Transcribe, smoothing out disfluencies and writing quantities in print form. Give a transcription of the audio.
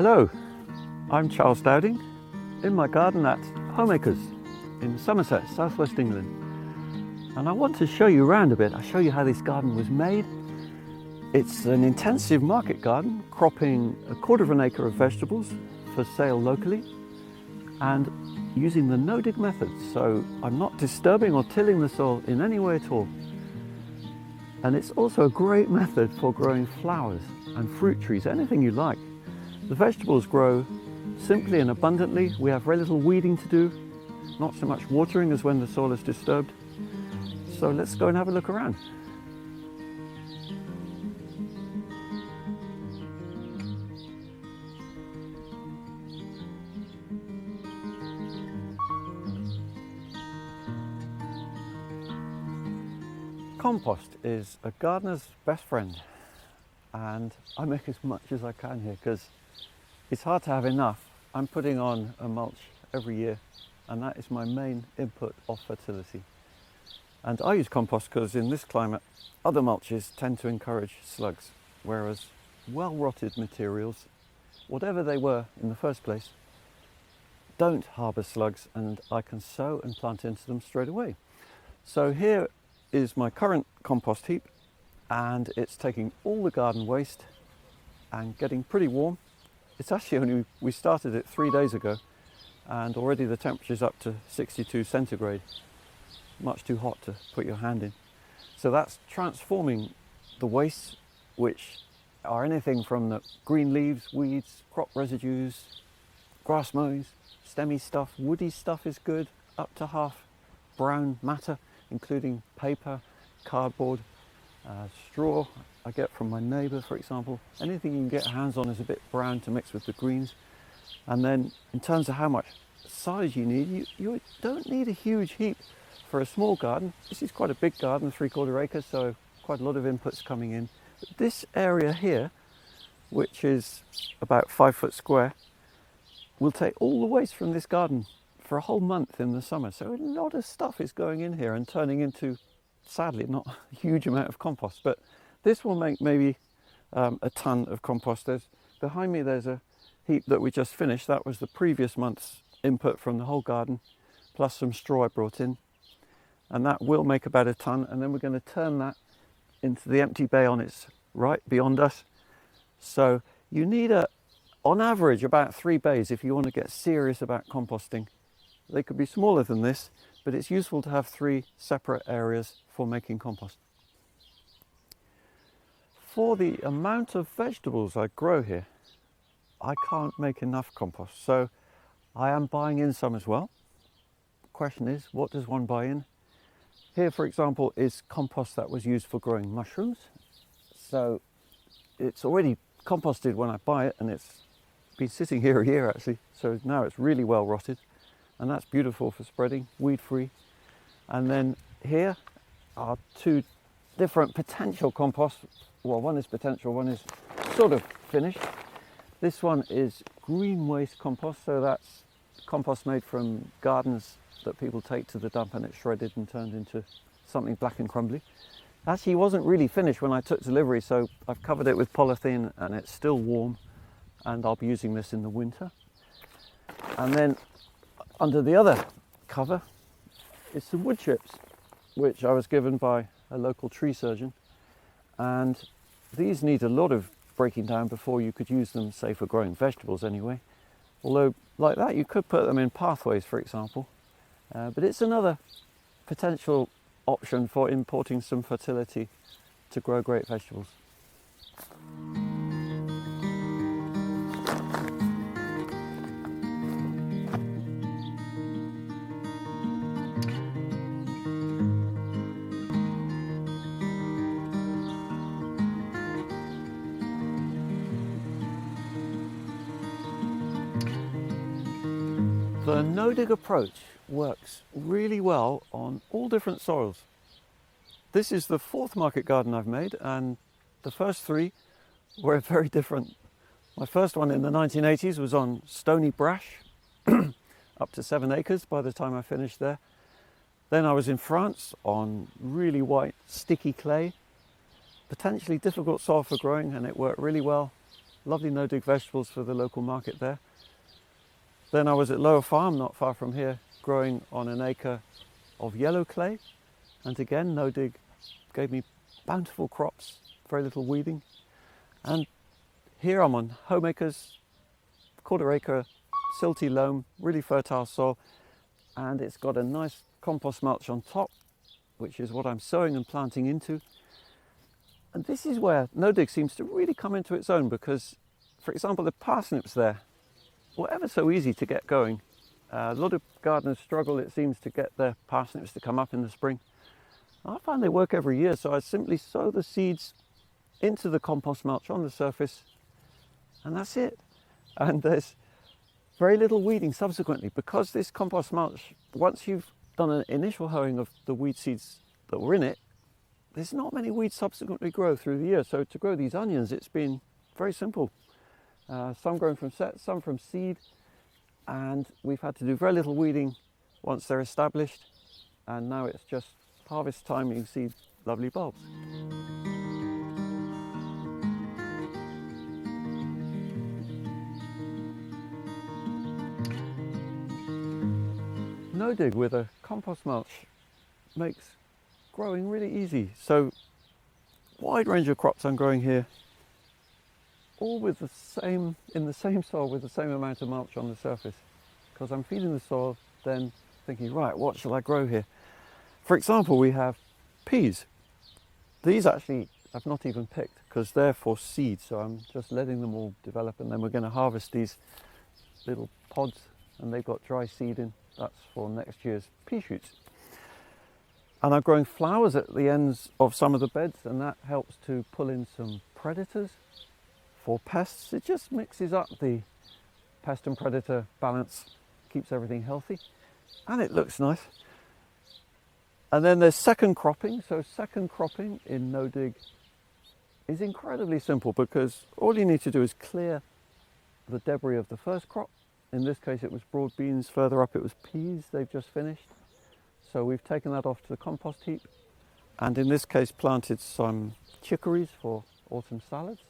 Hello, I'm Charles Dowding in my garden at Homeacres in Somerset, southwest England. And I want to show you around a bit. I'll show you how this garden was made. It's an intensive market garden, cropping 1/4 acre of vegetables for sale locally and using the no-dig method. So I'm not disturbing or tilling the soil in any way at all. And it's also a great method for growing flowers and fruit trees, anything you like. The vegetables grow simply and abundantly. We have very little weeding to do, not so much watering as when the soil is disturbed. So let's go and have a look around. Compost is a gardener's best friend, and I make as much as I can here because it's hard to have enough. I'm putting on a mulch every year, and that is my main input of fertility. And I use compost because in this climate, other mulches tend to encourage slugs, whereas well-rotted materials, whatever they were in the first place, don't harbour slugs, and I can sow and plant into them straight away. So here is my current compost heap, and it's taking all the garden waste and getting pretty warm. It's actually we started it 3 days ago, and already the temperature's up to 62 centigrade. Much too hot to put your hand in. So that's transforming the wastes, which are anything from the green leaves, weeds, crop residues, grass mowings, stemmy stuff, woody stuff is good, up to half brown matter, including paper, cardboard, straw I get from my neighbour, for example. Anything you can get hands on is a bit brown to mix with the greens. And then in terms of how much size you need, you don't need a huge heap for a small garden. This is quite a big garden, 3/4 acres, so quite a lot of inputs coming in. But this area here, which is about 5 foot square, will take all the waste from this garden for a whole month in the summer. So a lot of stuff is going in here and turning into, sadly, not a huge amount of compost, but this will make maybe a ton of compost. Behind me there's a heap that we just finished. That was the previous month's input from the whole garden, plus some straw I brought in. And that will make about a ton. And then we're going to turn that into the empty bay on its right beyond us. So you need on average about 3 bays if you want to get serious about composting. They could be smaller than this, but it's useful to have 3 separate areas for making compost. For the amount of vegetables I grow here, I can't make enough compost, so I am buying in some as well. The question is, what does one buy in? Here, for example, is compost that was used for growing mushrooms. So it's already composted when I buy it, and it's been sitting here a year actually, so now it's really well rotted, and that's beautiful for spreading, weed-free. And then here are 2 different potential composts. Well, one is potential, one is sort of finished. This one is green waste compost, so that's compost made from gardens that people take to the dump, and it's shredded and turned into something black and crumbly. Actually, it wasn't really finished when I took delivery, so I've covered it with polythene and it's still warm, and I'll be using this in the winter. And then under the other cover is some wood chips, which I was given by a local tree surgeon. And these need a lot of breaking down before you could use them, say, for growing vegetables anyway. Although, like that, you could put them in pathways, for example. But it's another potential option for importing some fertility to grow great vegetables. The no-dig approach works really well on all different soils. This is the 4th market garden I've made, and the first 3 were very different. My first one in the 1980s was on stony brash, up to 7 acres by the time I finished there. Then I was in France on really white sticky clay, potentially difficult soil for growing, and it worked really well. lovely no-dig vegetables for the local market there. Then I was at Lower Farm, not far from here, growing on an acre of yellow clay. And again, no-dig gave me bountiful crops, very little weeding. And here I'm on Homeacres, quarter-acre silty loam, really fertile soil. And it's got a nice compost mulch on top, which is what I'm sowing and planting into. And this is where no-dig seems to really come into its own, because, for example, the parsnips there were ever so easy to get going. A lot of gardeners struggle, it seems, to get their parsnips to come up in the spring. I find they work every year, so I simply sow the seeds into the compost mulch on the surface, and that's it. And there's very little weeding subsequently, because this compost mulch, once you've done an initial hoeing of the weed seeds that were in it, there's not many weeds subsequently grow through the year. So to grow these onions, it's been very simple. Some grown from set, some from seed, and we've had to do very little weeding once they're established, and now it's just harvest time. You can see lovely bulbs. No-dig with a compost mulch makes growing really easy. So wide range of crops I'm growing here, all with the same, in the same soil with the same amount of mulch on the surface, because I'm feeding the soil, then thinking, right, what shall I grow here? For example, we have peas. These actually I've not even picked because they're for seed, so I'm just letting them all develop, and then we're going to harvest these little pods, and they've got dry seed in. That's for next year's pea shoots. And I'm growing flowers at the ends of some of the beds, and that helps to pull in some predators for pests. It just mixes up the pest and predator balance, keeps everything healthy, and it looks nice. And then there's second cropping. So second cropping in no-dig is incredibly simple, because all you need to do is clear the debris of the first crop. In this case it was broad beans, further up it was peas they've just finished. So we've taken that off to the compost heap, and in this case planted some chicories for autumn salads.